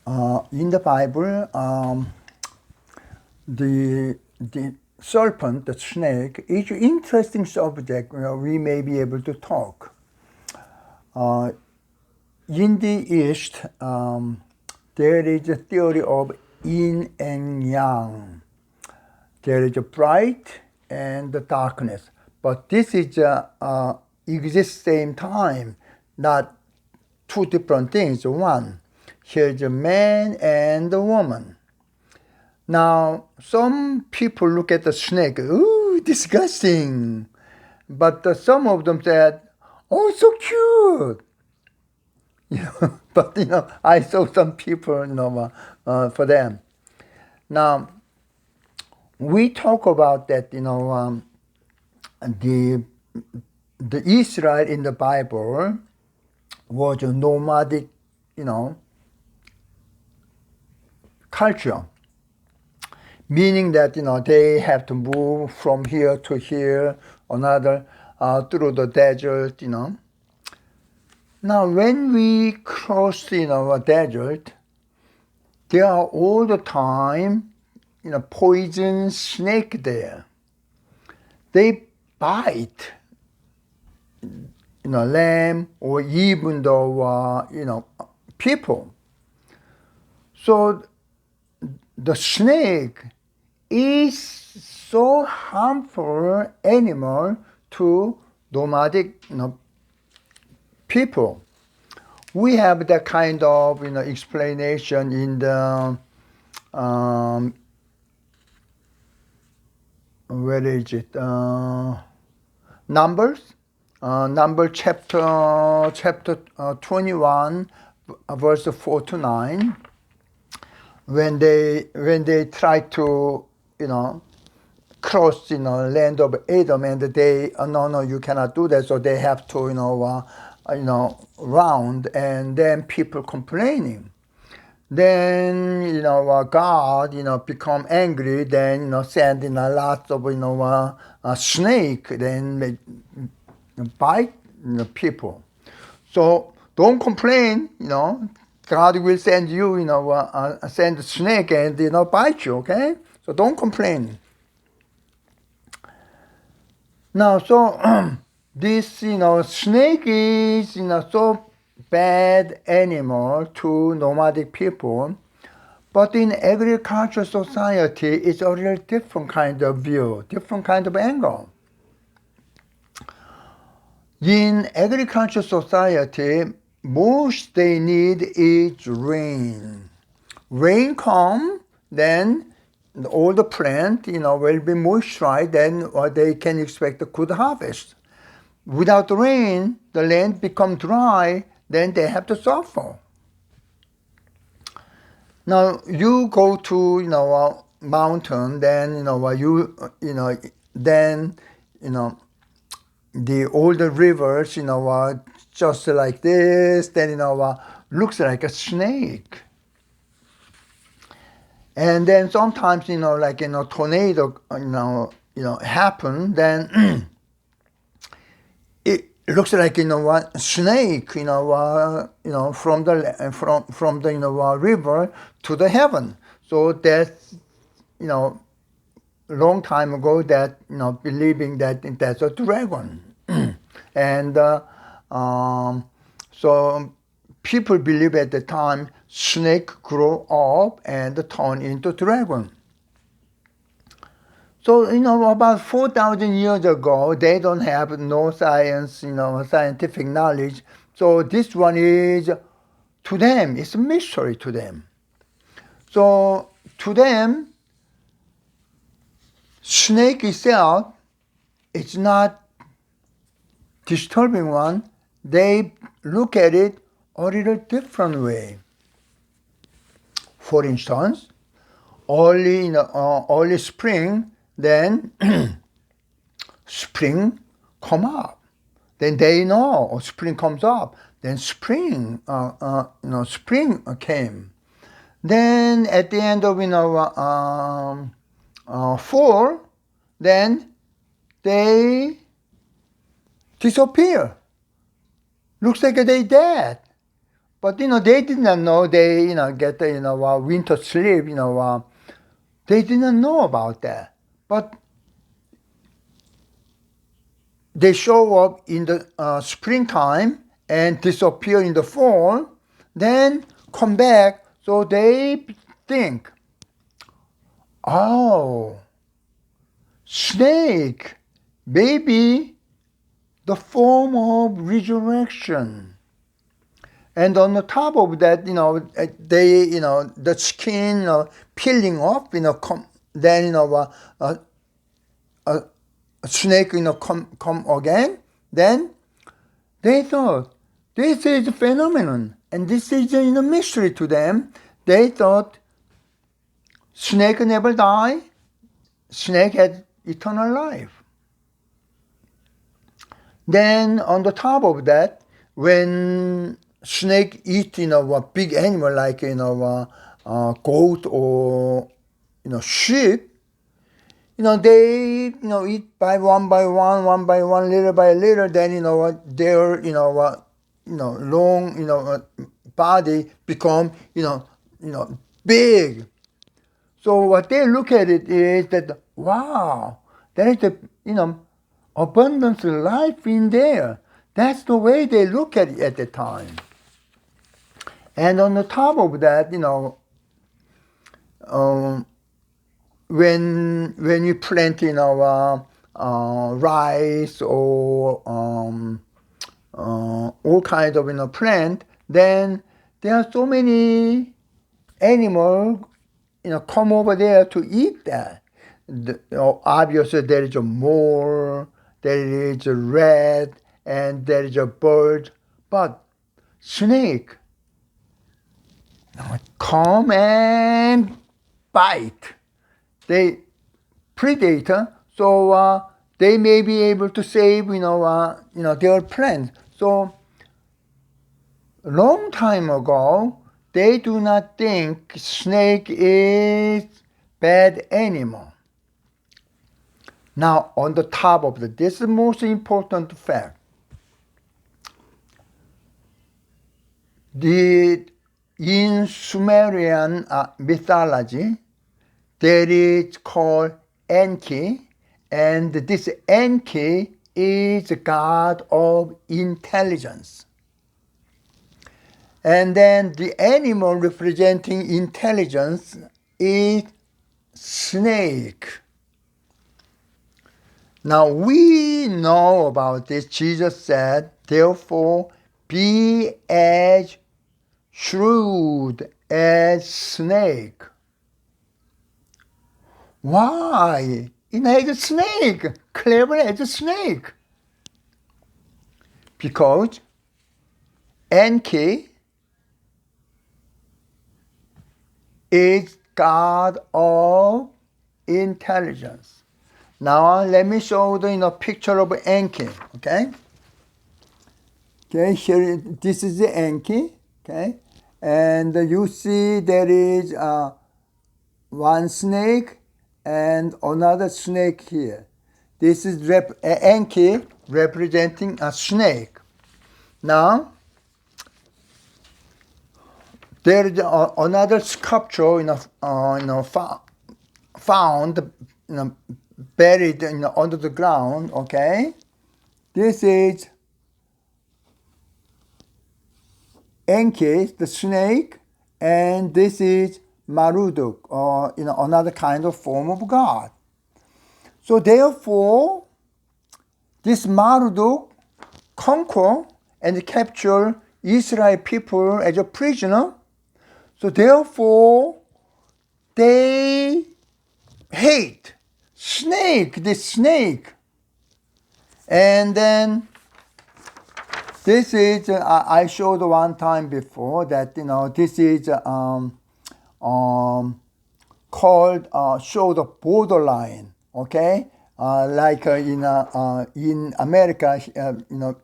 In the Bible, the serpent, the snake, is an interesting subject. We may be able to talk. In the East, there is a theory of yin and yang. There is a bright and the darkness, but this is exists same time, not two different things. One, here's a man and a woman. Now, some people look at the snake, ooh, disgusting. But some of them said, oh, so cute. But I saw some people, for them. Now, we talk about that, the Israel in the Bible was a nomadic, culture. Meaning that, they have to move from here to here, another, through the desert, Now, when we cross, a desert, there are all the time, poison snake there. They bite, lamb or even the, people. So the snake is so harmful animal to nomadic, people. We have that kind of, explanation in the, where is it? Numbers. Number chapter 21, verse 4 to 9. When they try to, cross, land of Edom, and they, no, you cannot do that. So they have to, round, and then people complaining. Then, God, become angry, then, send, lots of, a snake, then bite, people. So don't complain, God will send you, send a snake and, bite you, okay? So don't complain. Now, so this, snake is, so bad animal to nomadic people, but in agricultural society, it's a little different kind of view, different kind of angle. In agricultural society, most they need is rain. Rain come, then all the plant, will be moisturized, then they can expect a good harvest. Without rain, the land become dry, then they have to suffer. Now you go to a mountain, then then the older rivers are just like this, then looks like a snake. And then sometimes like tornado happen, then it looks like one snake from the river to the heaven. So that's long time ago that believing that that's a dragon. And so people believe at the time snake grow up and turn into dragon. So about 4,000 years ago, they don't have no science, scientific knowledge. So this one is, to them, it's a mystery to them. So to them, snake itself is not disturbing one. They look at it a little different way. For instance, early spring, then spring come up. Then they know spring comes up. Then spring, spring came. Then at the end of fall, then they disappear. Looks like they dead. But they did not know they get winter sleep. They didn't know about that. But they show up in the springtime and disappear in the fall, then come back. So they think, oh, snake, maybe the form of resurrection. And on the top of that, they, the skin peeling off, then, a snake, come again. Then they thought, this is a phenomenon, and this is a mystery to them. They thought snake never die, snake had eternal life. Then on the top of that, when snake eat a big animal like goat or sheep, they eat by one, little by little. Then their long body become big. So what they look at it is that, wow, there is a abundance of life in there. That's the way they look at it at the time. And on the top of that, when you plant rice or all kinds of plant, then there are so many animals come over there to eat that. Obviously there is a mole, there is a rat, and there is a bird, but snake come and bite. They predator, so they may be able to save their friends. So long time ago, they do not think snake is bad animal. Now on the top of this is the most important fact. In Sumerian mythology, there is called ENKI, and this ENKI is the god of intelligence. And then the animal representing intelligence is snake. Now we know about this. Jesus said, therefore, be as shrewd as snake. Why? As a snake, clever as a snake. Because ENKI is God of intelligence. Now let me show the picture of ENKI. Okay. Okay. Here, this is the ENKI. Okay, and you see there is one snake and another snake here. This is ENKI representing a snake. Now there is another sculpture found buried under the ground. Okay, this is ENKI, the snake, and this is Marduk, or another kind of form of God. So therefore, this Marduk conquer and capture Israel people as a prisoner. So therefore, they hate this snake. And then this is, I showed one time before that, this is called, show the borderline, okay? Like in America,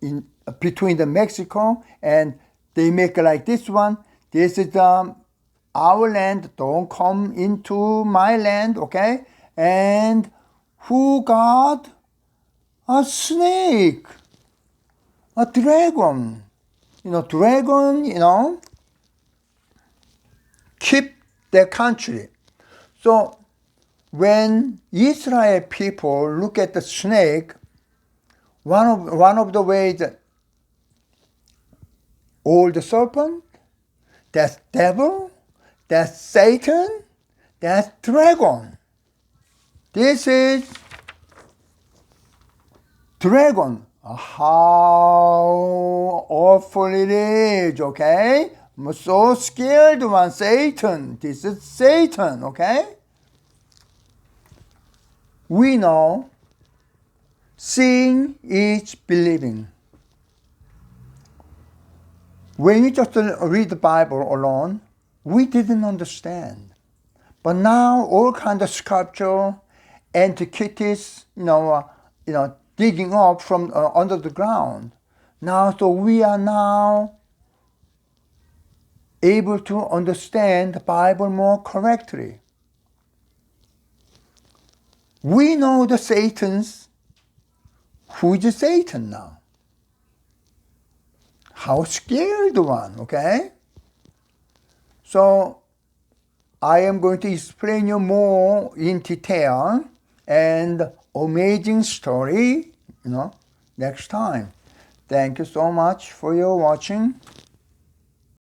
in between the Mexico, and they make like this one. This is our land, don't come into my land, okay? And who got a snake? A dragon, dragon, keep their country. So when Israel people look at the snake, one of the ways that old serpent, that's devil, that's Satan, that's dragon. This is dragon. How awful it is, okay? I'm so scared one, Satan. This is Satan, okay? We know seeing is believing. When we just read the Bible alone, we didn't understand. But now all kinds of sculpture, antiquities, digging up from under the ground. Now, so we are now able to understand the Bible more correctly. We know the Satan's. Who is Satan now? How scared one, okay? So I am going to explain you more in detail and amazing story, next time. Thank you so much for your watching.